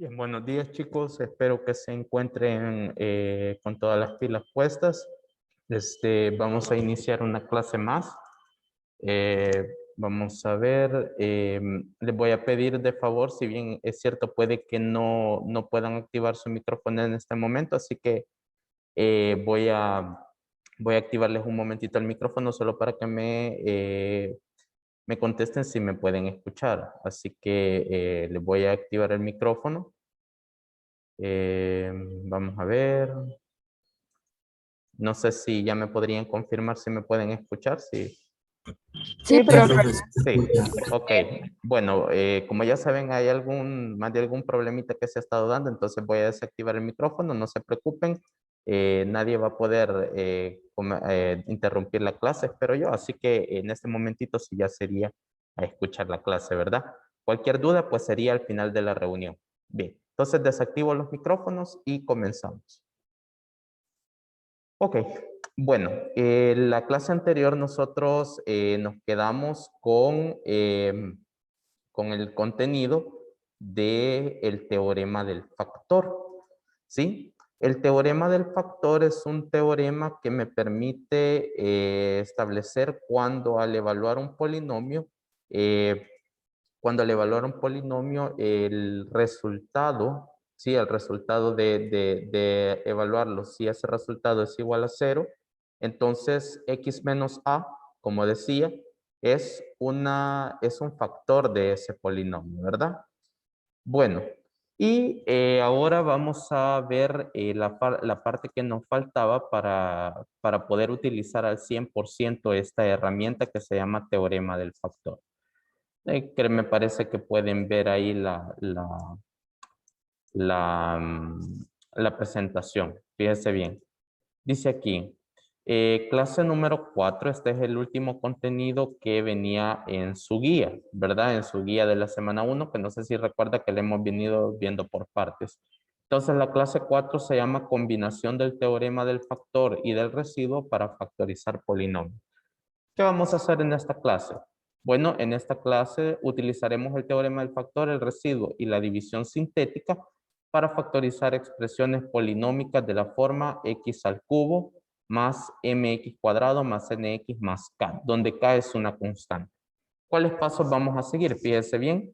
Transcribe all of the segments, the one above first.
Bien, buenos días chicos, espero que se encuentren con todas las pilas puestas. Vamos a iniciar una clase más. Vamos a ver, les voy a pedir de favor, si bien es cierto, puede que no puedan activar su micrófono en este momento, así que voy a activarles un momentito el micrófono solo para que me contesten si me pueden escuchar. Así que les voy a activar el micrófono. Vamos a ver. No sé si ya me podrían confirmar si me pueden escuchar. Sí, Sí, Sí, profe. profe. sí. Ok. Bueno, como ya saben, hay más de algún problemita que se ha estado dando, entonces voy a desactivar el micrófono, no se preocupen. Nadie va a poder interrumpir la clase, espero yo. Así que en este momentito sí ya sería a escuchar la clase, ¿verdad? Cualquier duda, pues sería al final de la reunión. Bien, entonces desactivo los micrófonos y comenzamos. Ok, bueno, la clase anterior nosotros nos quedamos con el contenido del teorema del factor, ¿sí? El teorema del factor es un teorema que me permite establecer eh, cuando al evaluar un polinomio, el resultado, ¿sí? El resultado de evaluarlo, si ese resultado es igual a 0, entonces x menos a, como decía, es un factor de ese polinomio, ¿verdad? Bueno, y ahora vamos a ver la parte que nos faltaba para poder utilizar al 100% esta herramienta que se llama teorema del factor. Que me parece que pueden ver ahí la presentación. Fíjese bien. Dice aquí, clase número 4, este es el último contenido que venía en su guía, ¿verdad? En su guía de la semana 1, que no sé si recuerda que le hemos venido viendo por partes. Entonces la clase 4 se llama combinación del teorema del factor y del residuo para factorizar polinomios. ¿Qué vamos a hacer en esta clase? Bueno, en esta clase utilizaremos el teorema del factor, el residuo y la división sintética para factorizar expresiones polinómicas de la forma x al cubo más mx cuadrado más nx más k, donde k es una constante. ¿Cuáles pasos vamos a seguir? Fíjese bien.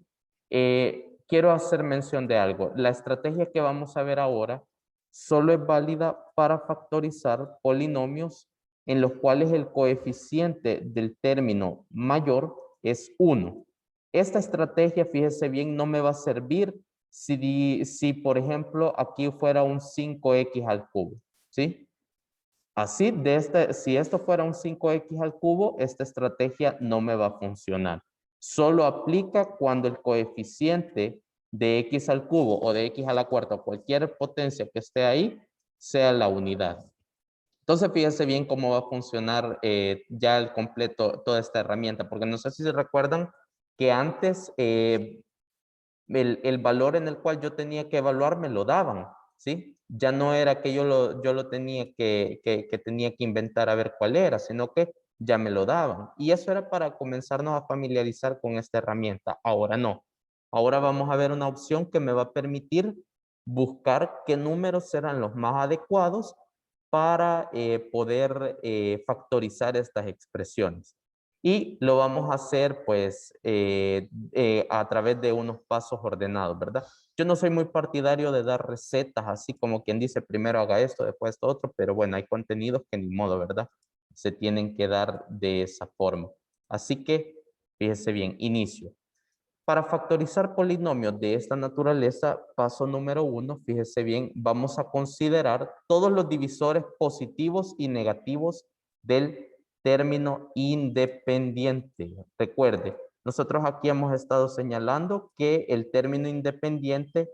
Quiero hacer mención de algo. La estrategia que vamos a ver ahora solo es válida para factorizar polinomios en los cuales el coeficiente del término mayor es 1. Esta estrategia, fíjese bien, no me va a servir si por ejemplo, aquí fuera un 5x al cubo, ¿sí? Así, si esto fuera un 5x al cubo, esta estrategia no me va a funcionar. Solo aplica cuando el coeficiente de x al cubo o de x a la cuarta o cualquier potencia que esté ahí sea la unidad. Entonces, fíjense bien cómo va a funcionar ya el completo toda esta herramienta, porque no sé si se recuerdan que antes el valor en el cual yo tenía que evaluar me lo daban, ¿sí? Ya no era que yo lo tenía que tenía que inventar a ver cuál era, sino que ya me lo daban. Y eso era para comenzarnos a familiarizar con esta herramienta. Ahora no. Ahora vamos a ver una opción que me va a permitir buscar qué números serán los más adecuados para poder factorizar estas expresiones. Y lo vamos a hacer pues a través de unos pasos ordenados, ¿verdad? Yo no soy muy partidario de dar recetas así como quien dice primero haga esto, después esto otro, pero bueno, hay contenidos que ni modo, ¿verdad? Se tienen que dar de esa forma. Así que fíjese bien, inicio. Para factorizar polinomios de esta naturaleza, paso número 1, fíjese bien, vamos a considerar todos los divisores positivos y negativos del término independiente. Recuerde, nosotros aquí hemos estado señalando que el término independiente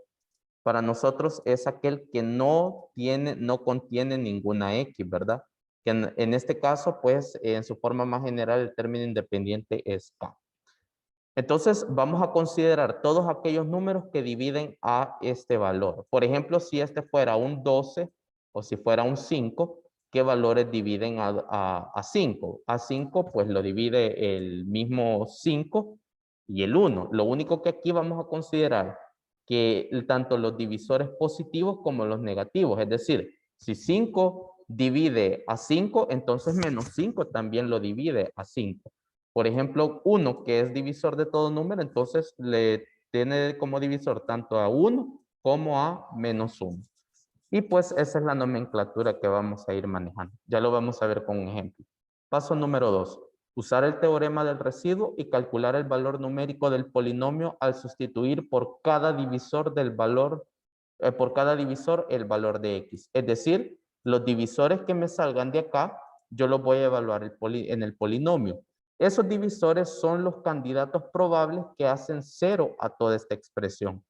para nosotros es aquel que no contiene ninguna X, ¿verdad? Que en este caso, pues, en su forma más general, el término independiente es K. Entonces, vamos a considerar todos aquellos números que dividen a este valor. Por ejemplo, si este fuera un 12 o si fuera un 5, ¿qué valores dividen a 5? A 5, pues lo divide el mismo 5 y el 1. Lo único que aquí vamos a considerar que tanto los divisores positivos como los negativos. Es decir, si 5 divide a 5, entonces menos 5 también lo divide a 5. Por ejemplo, 1 que es divisor de todo número, entonces le tiene como divisor tanto a 1 como a menos 1. Y pues esa es la nomenclatura que vamos a ir manejando. Ya lo vamos a ver con un ejemplo. Paso número 2. Usar el teorema del residuo y calcular el valor numérico del polinomio al sustituir por cada divisor del valor, el valor de x. Es decir, los divisores que me salgan de acá, yo los voy a evaluar en el polinomio. Esos divisores son los candidatos probables que hacen 0 a toda esta expresión.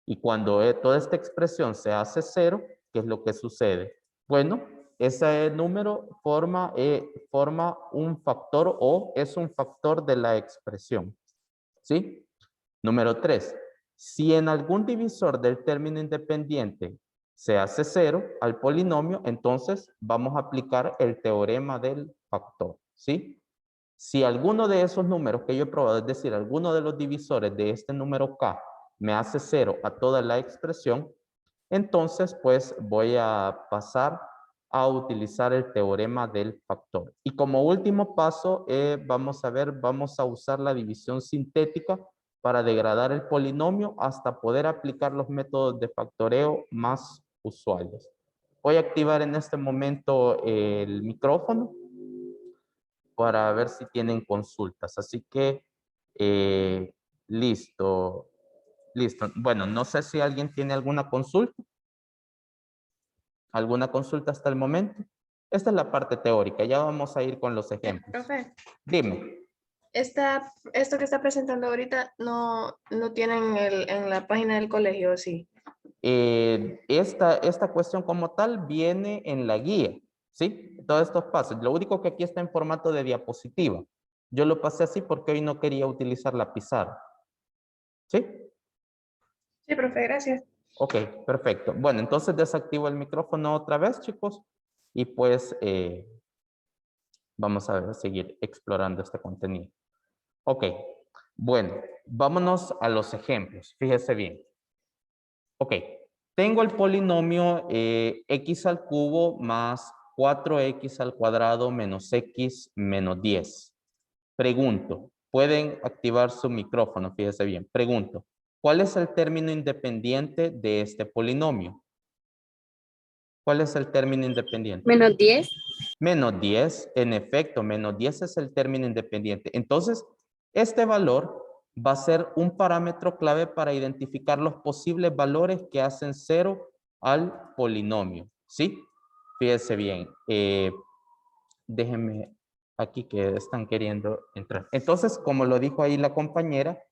Y cuando toda esta expresión se hace 0, ¿qué es lo que sucede? Bueno, ese número forma un factor o es un factor de la expresión. ¿Sí? Número 3. Si en algún divisor del término independiente se hace 0 al polinomio, entonces vamos a aplicar el teorema del factor. ¿Sí? Si alguno de esos números que yo he probado, es decir, alguno de los divisores de este número k me hace 0 a toda la expresión, entonces pues voy a pasar a utilizar el teorema del factor. Y como último paso, vamos a usar la división sintética para degradar el polinomio hasta poder aplicar los métodos de factoreo más usuales. Voy a activar en este momento el micrófono para ver si tienen consultas. Así que, listo. Listo. Bueno, no sé si alguien tiene alguna consulta. ¿Alguna consulta hasta el momento? Esta es la parte teórica. Ya vamos a ir con los ejemplos. Profe, Dime. esto que está presentando ahorita no tienen en la página del colegio, sí. Esta cuestión como tal viene en la guía, ¿sí? Todos estos pasos. Lo único que aquí está en formato de diapositiva. Yo lo pasé así porque hoy no quería utilizar la pizarra. ¿Sí? Sí, profe, gracias. Ok, perfecto. Bueno, entonces desactivo el micrófono otra vez, chicos. Y pues vamos a seguir explorando este contenido. Ok, bueno, vámonos a los ejemplos. Fíjese bien. Ok, tengo el polinomio x al cubo más 4x al cuadrado menos x menos 10. Pregunto, pueden activar su micrófono, fíjese bien. Pregunto, ¿cuál es el término independiente de este polinomio? ¿Cuál es el término independiente? Menos 10. Menos 10, en efecto, menos 10 es el término independiente. Entonces, este valor va a ser un parámetro clave para identificar los posibles valores que hacen 0 al polinomio. ¿Sí? Fíjese bien. Déjenme aquí que están queriendo entrar. Entonces, como lo dijo ahí la compañera,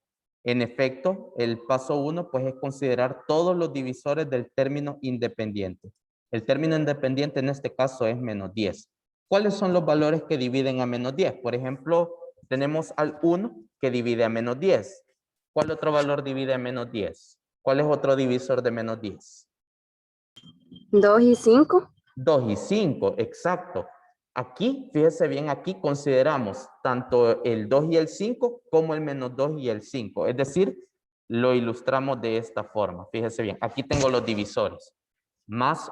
en efecto, el paso 1 pues es considerar todos los divisores del término independiente. El término independiente en este caso es menos 10. ¿Cuáles son los valores que dividen a menos 10? Por ejemplo, tenemos al 1 que divide a menos 10. ¿Cuál otro valor divide a menos 10? ¿Cuál es otro divisor de menos 10? 2 y 5. 2 y 5, exacto. Aquí, fíjese bien, aquí consideramos tanto el 2 y el 5 como el menos 2 y el 5. Es decir, lo ilustramos de esta forma. Fíjese bien, aquí tengo los divisores. Más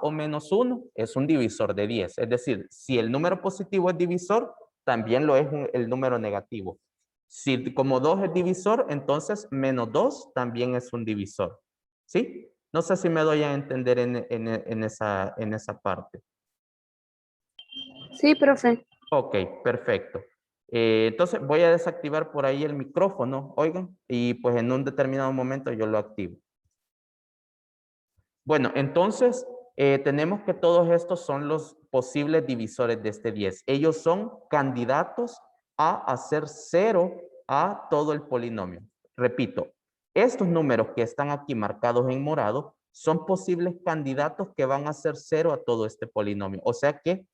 o menos 1 es un divisor de 10. Es decir, si el número positivo es divisor, también lo es el número negativo. Si como 2 es divisor, entonces menos 2 también es un divisor. ¿Sí? No sé si me doy a entender en esa parte. Sí, profe. Ok, perfecto. Entonces voy a desactivar por ahí el micrófono, oigan, y pues en un determinado momento yo lo activo. Bueno, entonces tenemos que todos estos son los posibles divisores de este 10. Ellos son candidatos a hacer 0 a todo el polinomio. Repito, estos números que están aquí marcados en morado son posibles candidatos que van a hacer 0 a todo este polinomio. O sea que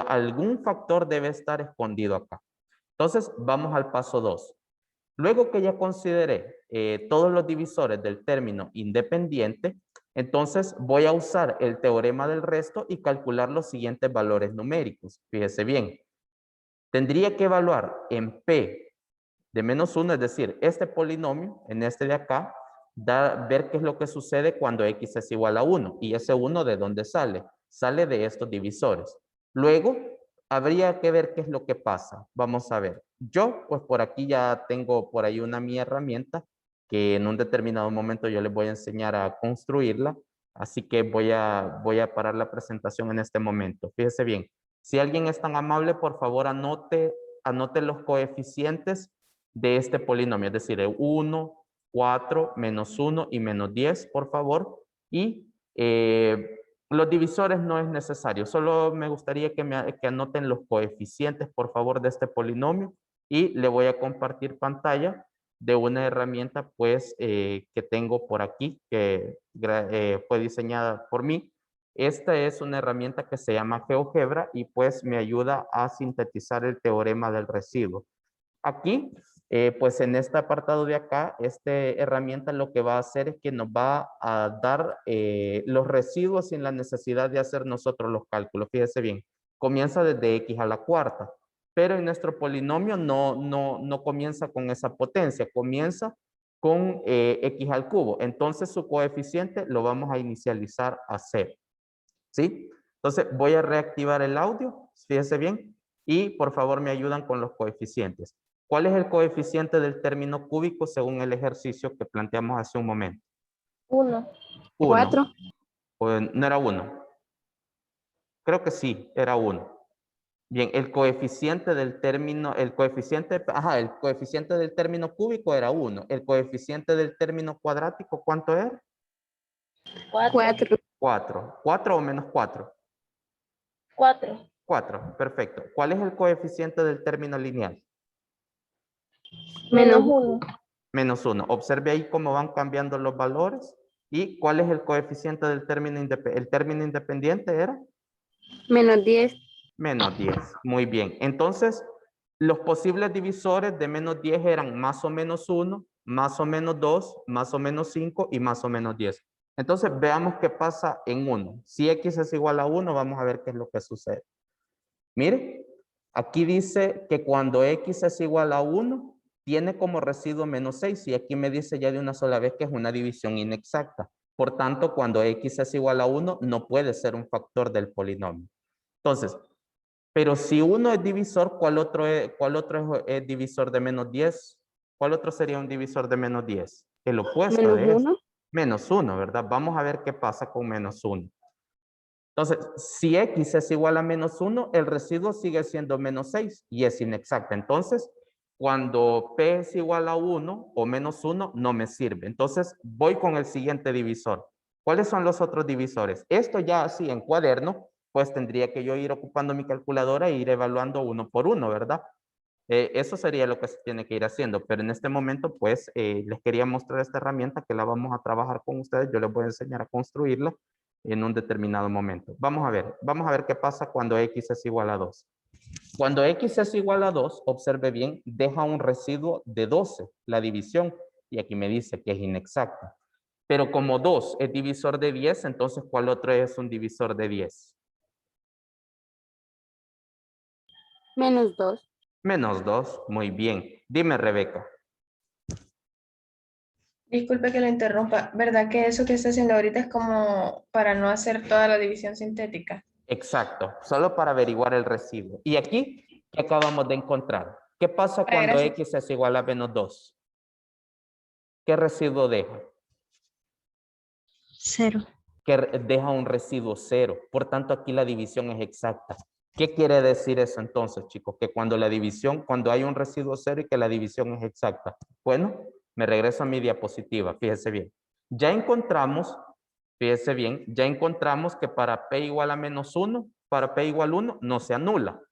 algún factor debe estar escondido acá. Entonces, vamos al paso 2. Luego que ya consideré todos los divisores del término independiente, entonces voy a usar el teorema del resto y calcular los siguientes valores numéricos. Fíjese bien. Tendría que evaluar en P de menos 1, es decir, este polinomio, en este de acá, ver qué es lo que sucede cuando x es igual a 1. ¿Y ese 1 de dónde sale? Sale de estos divisores. Luego, habría que ver qué es lo que pasa. Vamos a ver. Yo, pues por aquí ya tengo por ahí mi herramienta que en un determinado momento yo les voy a enseñar a construirla. Así que voy a parar la presentación en este momento. Fíjese bien. Si alguien es tan amable, por favor anote los coeficientes de este polinomio. Es decir, 1, 4, menos 1 y menos 10, por favor. Y los divisores no es necesario. Solo me gustaría que anoten los coeficientes, por favor, de este polinomio. Y le voy a compartir pantalla de una herramienta pues que tengo por aquí que fue diseñada por mí. Esta es una herramienta que se llama GeoGebra y pues me ayuda a sintetizar el teorema del residuo. Aquí, pues en este apartado de acá, esta herramienta lo que va a hacer es que nos va a dar los residuos sin la necesidad de hacer nosotros los cálculos. Fíjese bien, comienza desde x a la cuarta. Pero en nuestro polinomio no comienza con esa potencia, comienza con x al cubo. Entonces su coeficiente lo vamos a inicializar a 0. ¿Sí? Entonces voy a reactivar el audio, fíjese bien, y por favor me ayudan con los coeficientes. ¿Cuál es el coeficiente del término cúbico según el ejercicio que planteamos hace un momento? 1. 1. 4. Pues no era 1. Creo que sí, era 1. Bien, el coeficiente del término, el coeficiente del término cúbico era 1. El coeficiente del término cuadrático, ¿cuánto era? 4. 4. ¿4 o menos 4? 4. 4, perfecto. ¿Cuál es el coeficiente del término lineal? Menos 1. Menos 1. Observe ahí cómo van cambiando los valores. ¿Y cuál es el coeficiente del término independiente? ¿El término independiente era? Menos 10. Menos 10. Muy bien. Entonces, los posibles divisores de menos 10 eran más o menos 1, más o menos 2, más o menos 5 y más o menos 10. Entonces, veamos qué pasa en 1. Si x es igual a 1, vamos a ver qué es lo que sucede. Mire, aquí dice que cuando x es igual a 1, tiene como residuo menos 6. Y aquí me dice ya de una sola vez que es una división inexacta. Por tanto, cuando x es igual a 1, no puede ser un factor del polinomio. Entonces, pero si uno es divisor, ¿cuál otro es divisor de menos 10? ¿Cuál otro sería un divisor de menos 10? El opuesto Menos de eso. 1. Menos 1, ¿verdad? Vamos a ver qué pasa con menos 1. Entonces, si x es igual a menos 1, el residuo sigue siendo menos 6 y es inexacta. Entonces, cuando p es igual a 1 o menos 1, no me sirve. Entonces, voy con el siguiente divisor. ¿Cuáles son los otros divisores? Esto ya así en cuaderno, pues tendría que yo ir ocupando mi calculadora e ir evaluando uno por uno, ¿verdad? Eso sería lo que se tiene que ir haciendo, pero en este momento, pues, les quería mostrar esta herramienta que la vamos a trabajar con ustedes. Yo les voy a enseñar a construirla en un determinado momento. Vamos a ver qué pasa cuando x es igual a 2. Cuando x es igual a 2, observe bien, deja un residuo de 12, la división, y aquí me dice que es inexacta. Pero como 2 es divisor de 10, entonces, ¿cuál otro es un divisor de 10? Menos 2. Menos 2, muy bien. Dime, Rebeca. Disculpe que lo interrumpa. ¿Verdad que eso que está haciendo ahorita es como para no hacer toda la división sintética? Exacto, solo para averiguar el residuo. Y aquí, ¿qué acabamos de encontrar? ¿Qué pasa cuando Gracias. x es igual a menos 2? ¿Qué residuo deja? 0. Que deja un residuo 0. Por tanto, aquí la división es exacta. ¿Qué quiere decir eso entonces, chicos? Que cuando hay un residuo 0 y que la división es exacta. Bueno, me regreso a mi diapositiva, fíjese bien. Ya encontramos, fíjese bien, ya encontramos que para p igual a menos 1, para p igual 1 no se anula.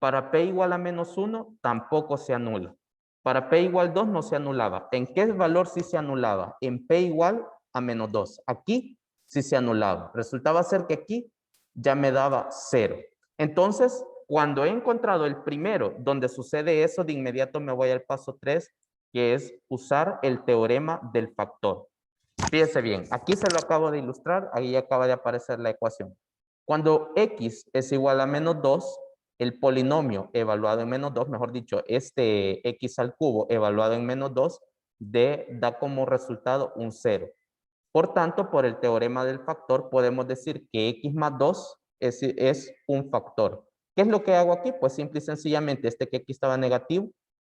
Para p igual a menos 1 tampoco se anula. Para p igual 2 no se anulaba. ¿En qué valor sí se anulaba? En p igual a menos 2. Aquí sí se anulaba. Resultaba ser que aquí ya me daba 0. Entonces, cuando he encontrado el primero donde sucede eso, de inmediato me voy al paso 3, que es usar el teorema del factor. Fíjese bien, aquí se lo acabo de ilustrar, ahí acaba de aparecer la ecuación. Cuando x es igual a menos 2, el polinomio evaluado en menos 2, mejor dicho, este x al cubo evaluado en menos 2, da como resultado un 0. Por tanto, por el teorema del factor, podemos decir que x más 2 es un factor. ¿Qué es lo que hago aquí? Pues simple y sencillamente, que aquí estaba negativo,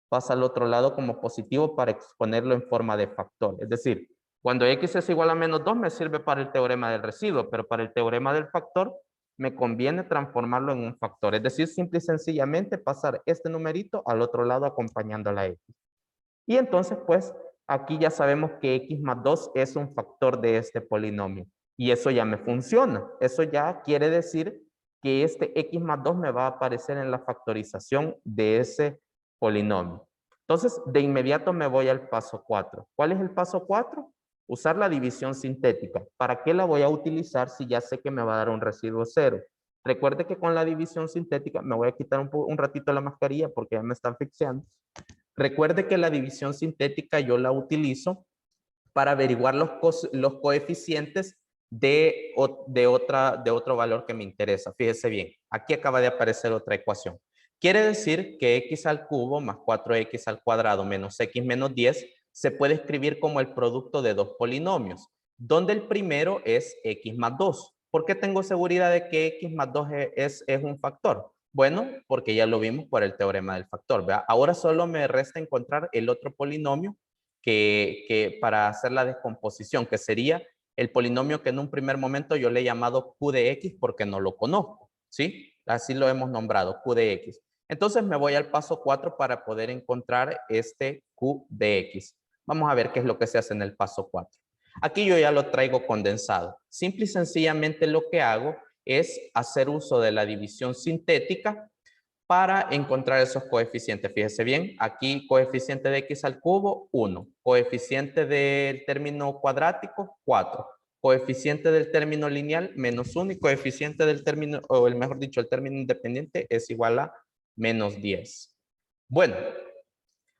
pasa al otro lado como positivo para exponerlo en forma de factor. Es decir, cuando x es igual a menos 2 me sirve para el teorema del residuo, pero para el teorema del factor me conviene transformarlo en un factor. Es decir, simple y sencillamente pasar este numerito al otro lado acompañando a la x. Y entonces, pues, aquí ya sabemos que x más 2 es un factor de este polinomio. Y eso ya me funciona. Eso ya quiere decir que este x más 2 me va a aparecer en la factorización de ese polinomio. Entonces, de inmediato me voy al paso 4. ¿Cuál es el paso 4? Usar la división sintética. ¿Para qué la voy a utilizar si ya sé que me va a dar un residuo 0? Recuerde que con la división sintética, me voy a quitar un ratito la mascarilla porque ya me están asfixiando. Recuerde que la división sintética yo la utilizo para averiguar los coeficientes de otro valor que me interesa. Fíjese bien, aquí acaba de aparecer otra ecuación. Quiere decir que x al cubo más 4x al cuadrado menos x menos 10 se puede escribir como el producto de dos polinomios, donde el primero es x más 2. ¿Por qué tengo seguridad de que x más 2 es un factor? Bueno, porque ya lo vimos por el teorema del factor, ¿verdad? Ahora solo me resta encontrar el otro polinomio que para hacer la descomposición, que sería el polinomio que en un primer momento yo le he llamado q de x porque no lo conozco, ¿sí? Así lo hemos nombrado, q de x. Entonces me voy al paso 4 para poder encontrar este q de x. Vamos a ver qué es lo que se hace en el paso 4. Aquí yo ya lo traigo condensado. Simple y sencillamente lo que hago es hacer uso de la división sintética para encontrar esos coeficientes. Fíjese bien, aquí coeficiente de x al cubo, 1. Coeficiente del término cuadrático, 4. Coeficiente del término lineal, menos 1. Y coeficiente del término, o el mejor dicho, el término independiente es igual a menos 10. Bueno,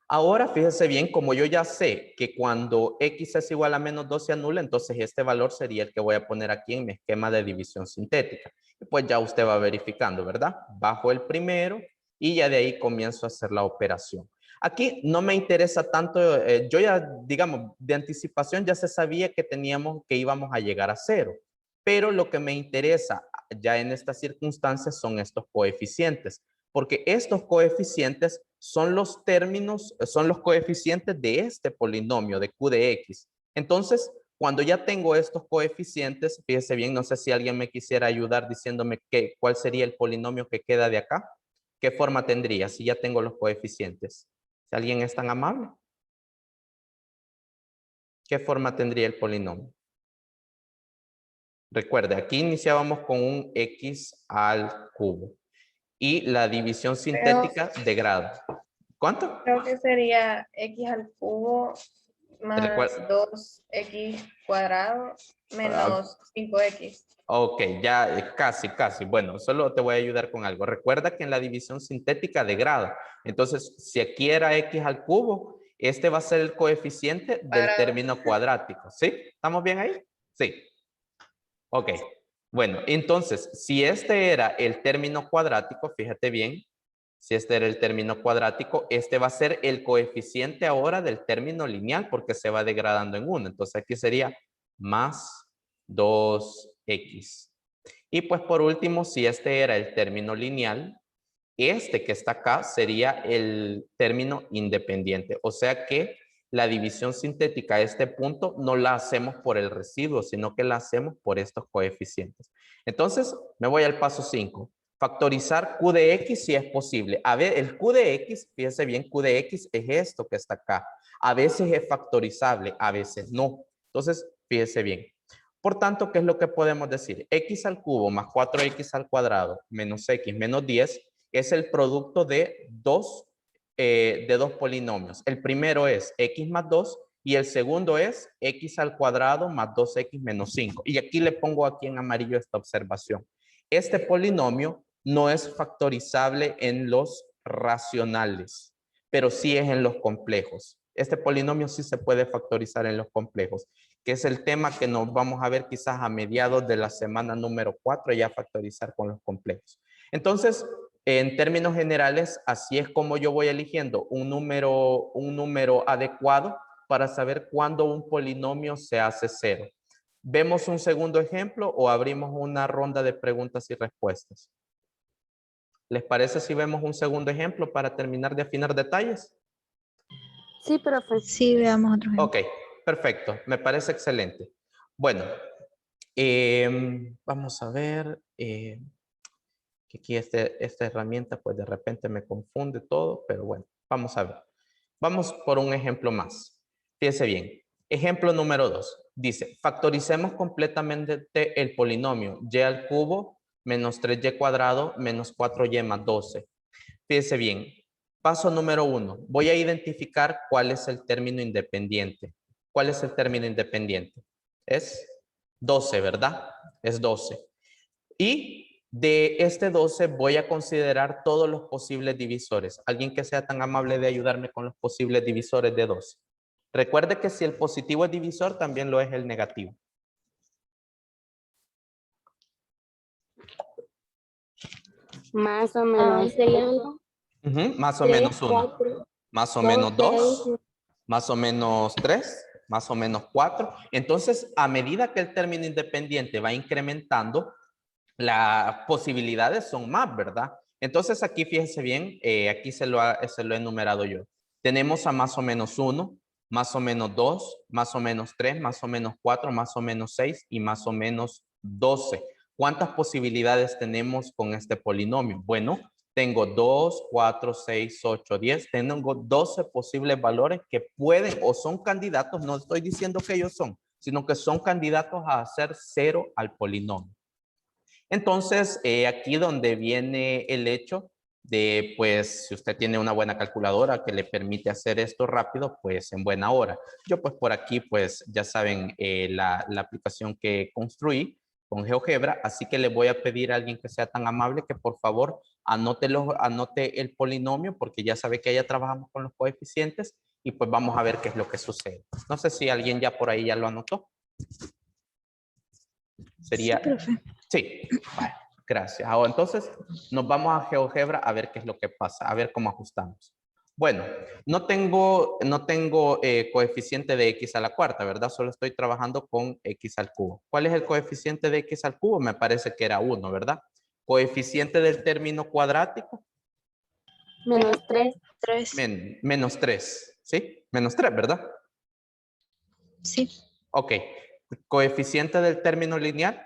ahora fíjese bien, como yo ya sé que cuando x es igual a menos 2 se anula, entonces este valor sería el que voy a poner aquí en mi esquema de división sintética. Y pues ya usted va verificando, ¿verdad? Bajo el primero y ya de ahí comienzo a hacer la operación. Aquí no me interesa tanto, yo ya, digamos, de anticipación ya se sabía que íbamos a llegar a 0. Pero lo que me interesa ya en estas circunstancias son estos coeficientes, porque estos coeficientes son los términos, son los coeficientes de este polinomio de q de x. Entonces, cuando ya tengo estos coeficientes, fíjese bien, no sé si alguien me quisiera ayudar diciéndome cuál sería el polinomio que queda de acá. ¿Qué forma tendría si ya tengo los coeficientes? Si alguien es tan amable. ¿Qué forma tendría el polinomio? Recuerde, aquí iniciábamos con un x al cubo y la división sintética de grado. ¿Cuánto? Creo que sería x al cubo más Recuerda. 2x cuadrado menos 5x. Ok, ya casi. Bueno, solo te voy a ayudar con algo. Recuerda que en la división sintética de grado, entonces si aquí era x al cubo, este va a ser el coeficiente del Cuadrado. término cuadrático. ¿Sí? ¿Estamos bien ahí? Sí. Ok. Bueno, entonces, si este era el término cuadrático, fíjate bien, si este era el término cuadrático, este va a ser el coeficiente ahora del término lineal porque se va degradando en 1. Entonces aquí sería más 2x. Y pues por último, si este era el término lineal, este que está acá sería el término independiente. O sea que la división sintética a este punto no la hacemos por el residuo, sino que la hacemos por estos coeficientes. Entonces, me voy al paso 5. Factorizar q de x si es posible. A ver, el q de x, fíjese bien, q de x es esto que está acá. A veces es factorizable, a veces no. Entonces, fíjese bien. Por tanto, ¿qué es lo que podemos decir? X al cubo más 4x al cuadrado menos x menos 10 es el producto de dos polinomios. El primero es x más 2 y el segundo es x al cuadrado más 2x menos 5. Y aquí le pongo aquí en amarillo esta observación. Este polinomio no es factorizable en los racionales, pero sí es en los complejos. Este polinomio sí se puede factorizar en los complejos, que es el tema que nos vamos a ver quizás a mediados de la semana número 4, ya factorizar con los complejos. Entonces, en términos generales, así es como yo voy eligiendo un número adecuado para saber cuándo un polinomio se hace cero. ¿Vemos un segundo ejemplo o abrimos una ronda de preguntas y respuestas? ¿Les parece si vemos un segundo ejemplo para terminar de afinar detalles? Sí, profe. Sí, veamos otro ejemplo. Ok, perfecto. Me parece excelente. Bueno, vamos a ver. Que aquí esta herramienta pues de repente me confunde todo, pero bueno, vamos a ver. Vamos por un ejemplo más. Fíjense bien. Ejemplo número 2. Dice, factoricemos completamente el polinomio y al cubo menos 3y cuadrado menos 4y más 12. Fíjense bien. Paso número 1. Voy a identificar cuál es el término independiente. ¿Cuál es el término independiente? Es 12, ¿verdad? Es 12. Y de este 12 voy a considerar todos los posibles divisores. Alguien que sea tan amable de ayudarme con los posibles divisores de 12. Recuerde que si el positivo es divisor, también lo es el negativo. Más o menos. Más o menos 1. Más o menos 2. Más o menos 3. Más o menos 4. Entonces, a medida que el término independiente va incrementando, las posibilidades son más, ¿verdad? Entonces aquí fíjense bien, aquí se lo he enumerado yo. Tenemos a más o menos 1, más o menos 2, más o menos 3, más o menos 4, más o menos 6 y más o menos 12. ¿Cuántas posibilidades tenemos con este polinomio? Bueno, tengo 2, 4, 6, 8, 10. Tengo 12 posibles valores que pueden o son candidatos, no estoy diciendo que ellos son, sino que son candidatos a hacer 0 al polinomio. Entonces, aquí donde viene el hecho de, pues, si usted tiene una buena calculadora que le permite hacer esto rápido, pues en buena hora. Yo, pues, por aquí, pues, ya saben la aplicación que construí con GeoGebra, así que le voy a pedir a alguien que sea tan amable que por favor anote el polinomio, porque ya sabe que ya trabajamos con los coeficientes y pues vamos a ver qué es lo que sucede. No sé si alguien ya por ahí ya lo anotó. Sería... Sí, profe. Sí, bueno, gracias. Ahora, entonces, nos vamos a GeoGebra a ver qué es lo que pasa, a ver cómo ajustamos. Bueno, no tengo coeficiente de x a la cuarta, ¿verdad? Solo estoy trabajando con x al cubo. ¿Cuál es el coeficiente de x al cubo? Me parece que era 1, ¿verdad? Coeficiente del término cuadrático. Menos 3. 3. Menos 3, ¿sí? Menos 3, ¿verdad? Sí. Ok. Coeficiente del término lineal.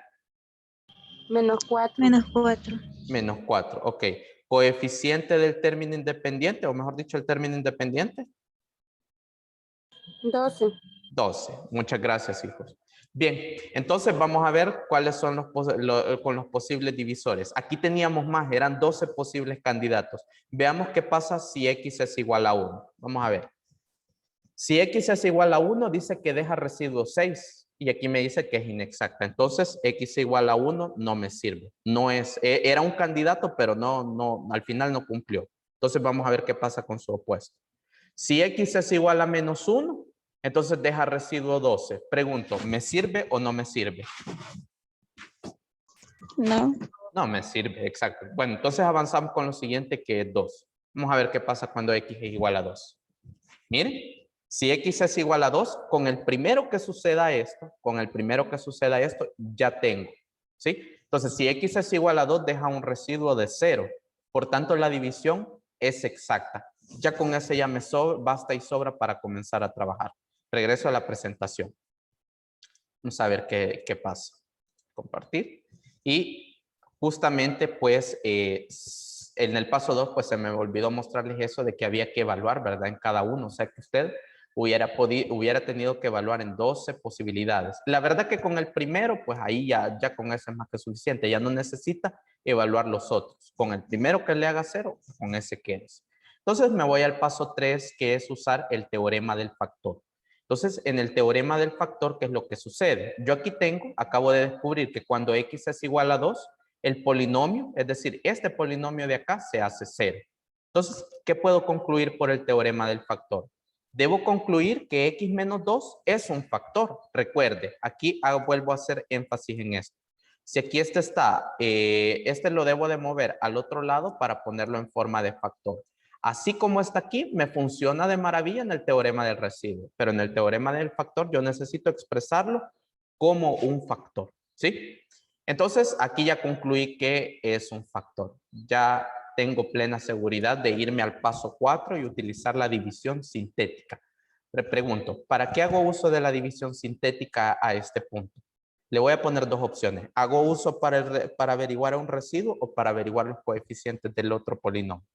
Menos 4. Menos 4. Menos 4, ok. Coeficiente del término independiente, o mejor dicho, el término independiente. 12. 12. Muchas gracias, hijos. Bien, entonces vamos a ver cuáles son con los posibles divisores. Aquí teníamos más, eran 12 posibles candidatos. Veamos qué pasa si x es igual a 1. Vamos a ver. Si x es igual a 1, dice que deja residuo 6. Y aquí me dice que es inexacta. Entonces, x igual a 1 no me sirve. No es, era un candidato, pero al final no cumplió. Entonces, vamos a ver qué pasa con su opuesto. Si x es igual a menos 1, entonces deja residuo 12. Pregunto, ¿me sirve o no me sirve? No. No me sirve, exacto. Bueno, entonces avanzamos con lo siguiente, que es 2. Vamos a ver qué pasa cuando x es igual a 2. Miren. Si x es igual a 2, con el primero que suceda esto, ya tengo, ¿sí? Entonces, si x es igual a 2, deja un residuo de 0. Por tanto, la división es exacta. Ya con ese ya me basta y sobra para comenzar a trabajar. Regreso a la presentación. Vamos a ver qué pasa. Compartir. Y justamente, pues, en el paso 2, pues se me olvidó mostrarles eso de que había que evaluar, ¿verdad? En cada uno. O sea, que usted hubiera tenido que evaluar en 12 posibilidades. La verdad que con el primero, pues ahí ya con eso es más que suficiente. Ya no necesita evaluar los otros. Con el primero que le haga 0, con ese quedes. Entonces me voy al paso 3, que es usar el teorema del factor. Entonces, en el teorema del factor, ¿qué es lo que sucede? Yo aquí acabo de descubrir que cuando x es igual a 2, el polinomio, es decir, este polinomio de acá se hace 0. Entonces, ¿qué puedo concluir por el teorema del factor? Debo concluir que x menos 2 es un factor. Recuerde, aquí vuelvo a hacer énfasis en esto. Si aquí este lo debo de mover al otro lado para ponerlo en forma de factor. Así como está aquí, me funciona de maravilla en el teorema del residuo, pero en el teorema del factor yo necesito expresarlo como un factor, ¿sí? Entonces, aquí ya concluí que es un factor. Ya tengo plena seguridad de irme al paso 4 y utilizar la división sintética. Le pregunto, ¿para qué hago uso de la división sintética a este punto? Le voy a poner dos opciones. ¿Hago uso para averiguar un residuo o para averiguar los coeficientes del otro polinomio?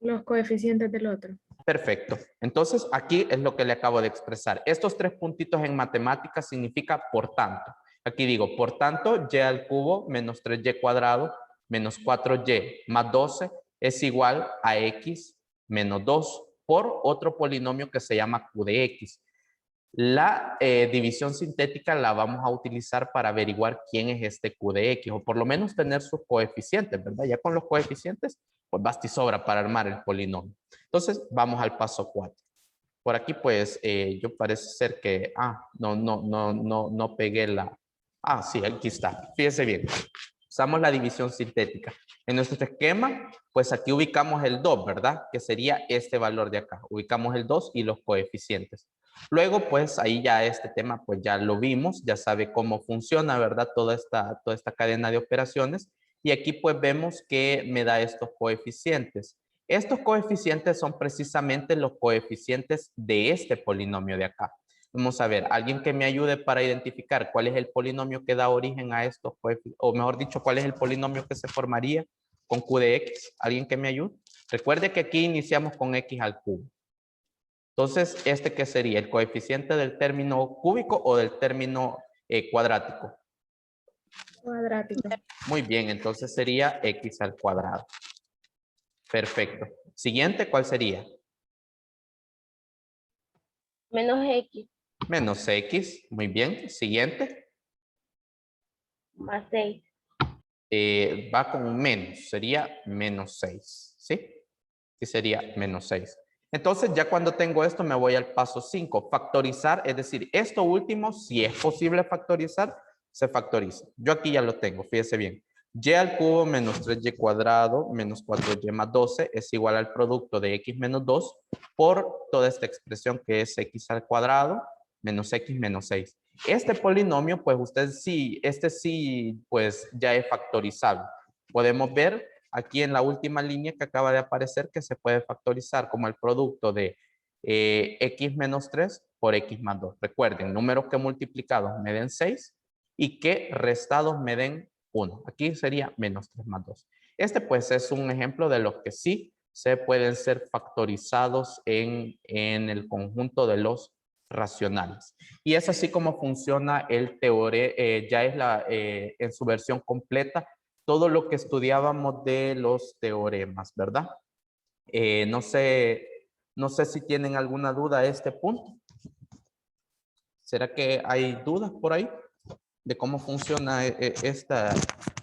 Los coeficientes del otro. Perfecto. Entonces, aquí es lo que le acabo de expresar. Estos 3 puntitos en matemáticas significa por tanto. Aquí digo, por tanto, y al cubo menos 3y cuadrado menos 4y más 12 es igual a x menos 2 por otro polinomio que se llama q de x. La división sintética la vamos a utilizar para averiguar quién es este q de x, o por lo menos tener sus coeficientes, ¿verdad? Ya con los coeficientes, pues basta y sobra para armar el polinomio. Entonces, vamos al paso 4. Por aquí, pues, yo parece ser que, no pegué la, sí, aquí está. Fíjese bien. Usamos la división sintética. En nuestro esquema, pues aquí ubicamos el 2, ¿verdad? Que sería este valor de acá. Ubicamos el 2 y los coeficientes. Luego, pues ahí ya este tema, pues ya lo vimos, ya sabe cómo funciona, ¿verdad? Toda esta cadena de operaciones. Y aquí pues vemos que me da estos coeficientes. Estos coeficientes son precisamente los coeficientes de este polinomio de acá. Vamos a ver, alguien que me ayude para identificar cuál es el polinomio que da origen a estos coeficientes, o mejor dicho, cuál es el polinomio que se formaría con q de x. ¿Alguien que me ayude? Recuerde que aquí iniciamos con x al cubo. Entonces, ¿este qué sería? ¿El coeficiente del término cúbico o del término cuadrático? Cuadrático. Muy bien, entonces sería x al cuadrado. Perfecto. Siguiente, ¿cuál sería? Menos X Menos x. Muy bien. Siguiente. más 6. Va con un menos. Sería menos 6. ¿Sí? Sí sería menos 6. Entonces, ya cuando tengo esto, me voy al paso 5. Factorizar, es decir, esto último, si es posible factorizar, se factoriza. Yo aquí ya lo tengo, fíjese bien. Y al cubo menos 3y cuadrado menos 4y más 12 es igual al producto de x menos 2 por toda esta expresión que es x al cuadrado menos x menos 6. Este polinomio, pues usted sí, este sí, pues ya es factorizable. Podemos ver aquí en la última línea que acaba de aparecer que se puede factorizar como el producto de x menos 3 por x más 2. Recuerden, números que multiplicados me den 6 y que restados me den 1. Aquí sería menos 3 más 2. Este pues es un ejemplo de los que sí se pueden ser factorizados en el conjunto de los racionales. Y es así como funciona el teorema, ya es en su versión completa, todo lo que estudiábamos de los teoremas, ¿verdad? No sé si tienen alguna duda a este punto. ¿Será que hay dudas por ahí de cómo funciona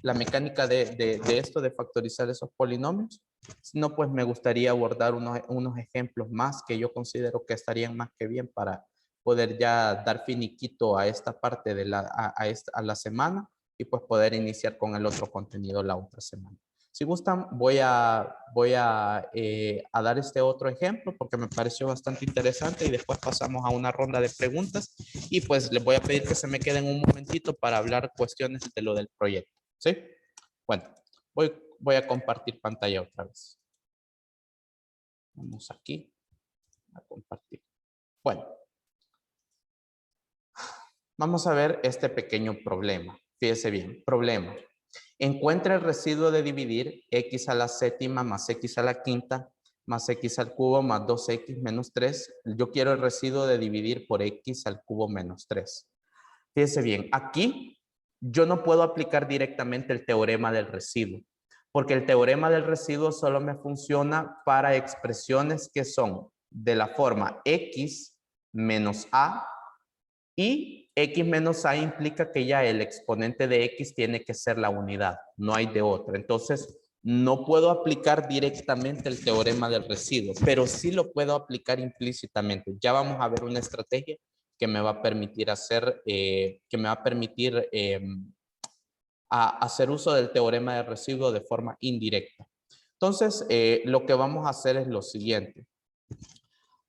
la mecánica de esto de factorizar esos polinomios? Si no, pues me gustaría abordar unos ejemplos más que yo considero que estarían más que bien para poder ya dar finiquito a esta parte de a la semana y pues poder iniciar con el otro contenido la otra semana. Si gustan, voy a dar este otro ejemplo porque me pareció bastante interesante y después pasamos a una ronda de preguntas y pues les voy a pedir que se me queden un momentito para hablar cuestiones de lo del proyecto. ¿Sí? Bueno, voy a compartir pantalla otra vez. Vamos aquí a compartir. Bueno, vamos a ver este pequeño problema. Fíjese bien, problema. Encuentra el residuo de dividir x a la séptima más x a la quinta más x al cubo más 2x menos 3. Yo quiero el residuo de dividir por x al cubo menos 3. Fíjese bien, aquí yo no puedo aplicar directamente el teorema del residuo, porque el teorema del residuo solo me funciona para expresiones que son de la forma x menos a, y x menos a implica que ya el exponente de x tiene que ser la unidad, no hay de otra. Entonces, no puedo aplicar directamente el teorema del residuo, pero sí lo puedo aplicar implícitamente. Ya vamos a ver una estrategia que me va a permitir hacer uso del teorema del residuo de forma indirecta. Entonces, lo que vamos a hacer es lo siguiente.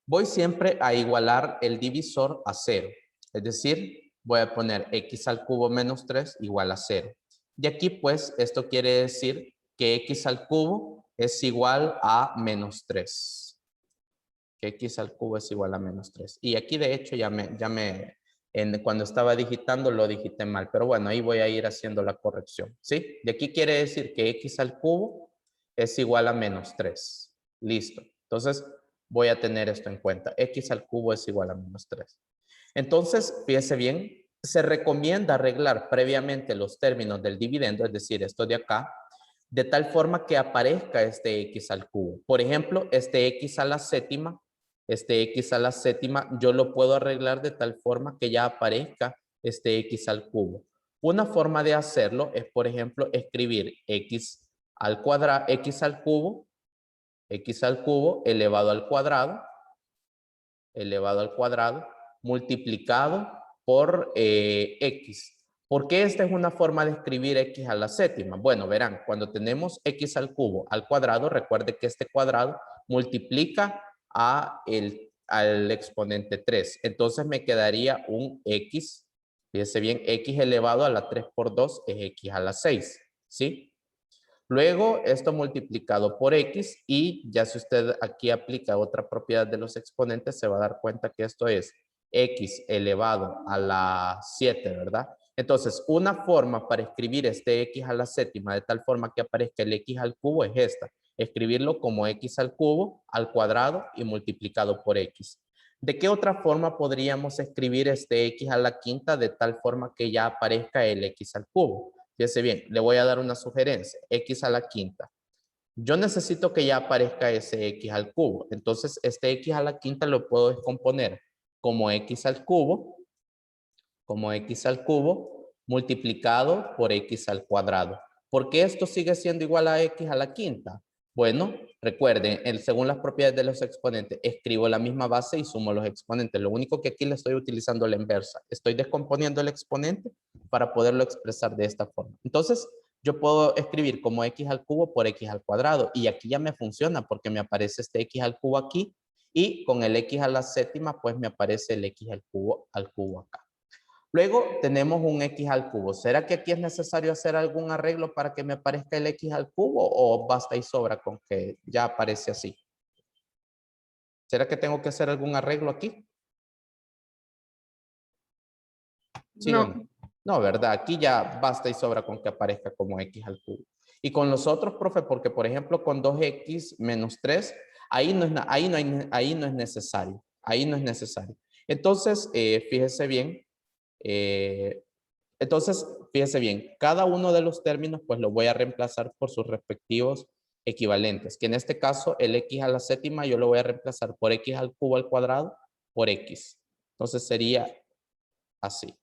Voy siempre a igualar el divisor a 0. Es decir, voy a poner x al cubo menos 3 igual a 0. Y aquí, pues, esto quiere decir que x al cubo es igual a menos 3. Que x al cubo es igual a menos 3. Y aquí, de hecho, cuando estaba digitando lo digité mal. Pero bueno, ahí voy a ir haciendo la corrección. ¿Sí? De aquí quiere decir que x al cubo es igual a menos 3. Listo. Entonces, voy a tener esto en cuenta. X al cubo es igual a menos 3. Entonces, fíjese bien, se recomienda arreglar previamente los términos del dividendo, es decir, esto de acá, de tal forma que aparezca este x al cubo. Por ejemplo, este x a la séptima, yo lo puedo arreglar de tal forma que ya aparezca este x al cubo. Una forma de hacerlo es, por ejemplo, escribir x al cubo elevado al cuadrado, multiplicado por x. ¿Por qué esta es una forma de escribir x a la séptima? Bueno, verán, cuando tenemos x al cubo al cuadrado, recuerde que este cuadrado multiplica al exponente 3. Entonces me quedaría un x, fíjese bien, x elevado a la 3 por 2 es x a la 6, ¿sí? Luego esto multiplicado por x y ya si usted aquí aplica otra propiedad de los exponentes se va a dar cuenta que esto es x elevado a la 7, ¿verdad? Entonces una forma para escribir este x a la séptima de tal forma que aparezca el x al cubo es esta. Escribirlo como x al cubo al cuadrado y multiplicado por x. ¿De qué otra forma podríamos escribir este x a la quinta de tal forma que ya aparezca el x al cubo? Fíjese bien, le voy a dar una sugerencia, x a la quinta. Yo necesito que ya aparezca ese x al cubo. Entonces, este x a la quinta lo puedo descomponer como x al cubo multiplicado por x al cuadrado. ¿Por qué esto sigue siendo igual a x a la quinta? Bueno, recuerden, según las propiedades de los exponentes, escribo la misma base y sumo los exponentes. Lo único que aquí le estoy utilizando la inversa. Estoy descomponiendo el exponente para poderlo expresar de esta forma. Entonces, yo puedo escribir como x al cubo por x al cuadrado. Y aquí ya me funciona porque me aparece este x al cubo aquí. Y con el x a la séptima, pues me aparece el x al cubo acá. Luego tenemos un x al cubo. ¿Será que aquí es necesario hacer algún arreglo para que me aparezca el x al cubo o basta y sobra con que ya aparece así? ¿Será que tengo que hacer algún arreglo aquí? ¿Sí o no? No, ¿verdad? Aquí ya basta y sobra con que aparezca como x al cubo. Y con los otros, profe, porque por ejemplo con 2x menos 3, ahí no es necesario. Ahí no es necesario. Entonces, fíjese bien. Entonces, fíjese bien, cada uno de los términos pues lo voy a reemplazar por sus respectivos equivalentes, que en este caso el x a la séptima yo lo voy a reemplazar por x al cubo al cuadrado por x. Entonces sería así.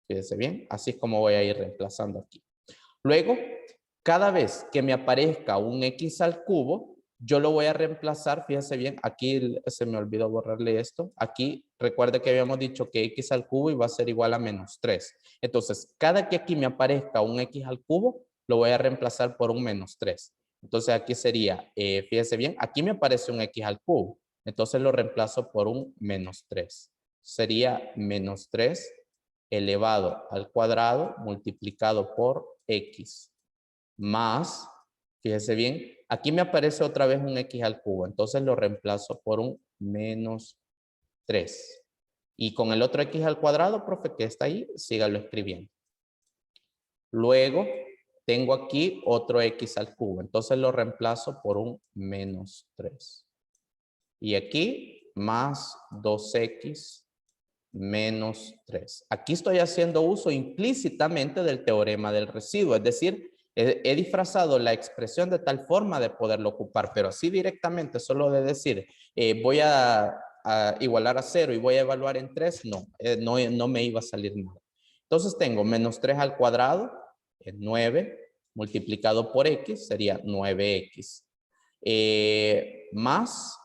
Fíjese bien, así es como voy a ir reemplazando aquí. Luego, cada vez que me aparezca un x al cubo, yo lo voy a reemplazar, fíjese bien, aquí se me olvidó borrarle esto. Aquí, recuerde que habíamos dicho que x al cubo iba a ser igual a menos 3. Entonces, cada que aquí me aparezca un x al cubo, lo voy a reemplazar por un menos 3. Entonces, aquí sería, fíjese bien, aquí me aparece un x al cubo. Entonces, lo reemplazo por un menos 3. Sería menos 3 elevado al cuadrado multiplicado por x más, fíjese bien, aquí me aparece otra vez un x al cubo, entonces lo reemplazo por un menos 3. Y con el otro x al cuadrado, profe, que está ahí, sígalo escribiendo. Luego, tengo aquí otro x al cubo, entonces lo reemplazo por un menos 3. Y aquí, más 2x menos 3. Aquí estoy haciendo uso implícitamente del teorema del residuo, es decir, he disfrazado la expresión de tal forma de poderlo ocupar, pero así directamente, solo de decir, voy a igualar a 0 y voy a evaluar en 3, no me iba a salir nada. Entonces tengo menos 3 al cuadrado, es 9, multiplicado por x, sería 9x. Más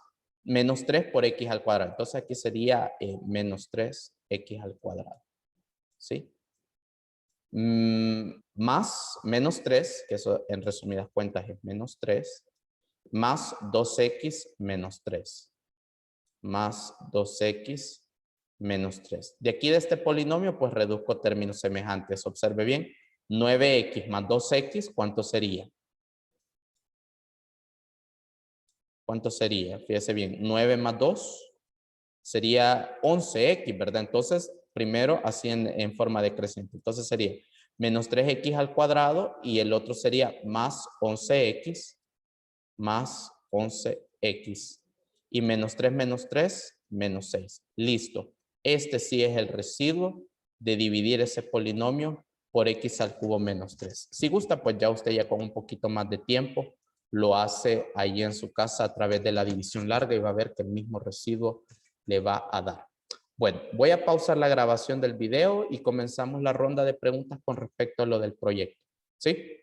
menos 3 por x al cuadrado. Entonces aquí sería menos 3x al cuadrado. ¿Sí? más menos 3, que eso en resumidas cuentas es menos 3, más 2x menos 3. Más 2x menos 3. De aquí de este polinomio, pues reduzco términos semejantes. Observe bien, 9x más 2x, ¿cuánto sería? ¿Cuánto sería? Fíjese bien, 9 más 2 sería 11x, ¿verdad? Entonces, primero así en forma decreciente. Entonces sería menos 3x al cuadrado y el otro sería más 11x más 11x. Y menos 3 menos 6. Listo. Este sí es el residuo de dividir ese polinomio por x al cubo menos 3. Si gusta, pues ya usted ya con un poquito más de tiempo lo hace ahí en su casa a través de la división larga y va a ver que el mismo residuo le va a dar. Bueno, voy a pausar la grabación del video y comenzamos la ronda de preguntas con respecto a lo del proyecto. ¿Sí?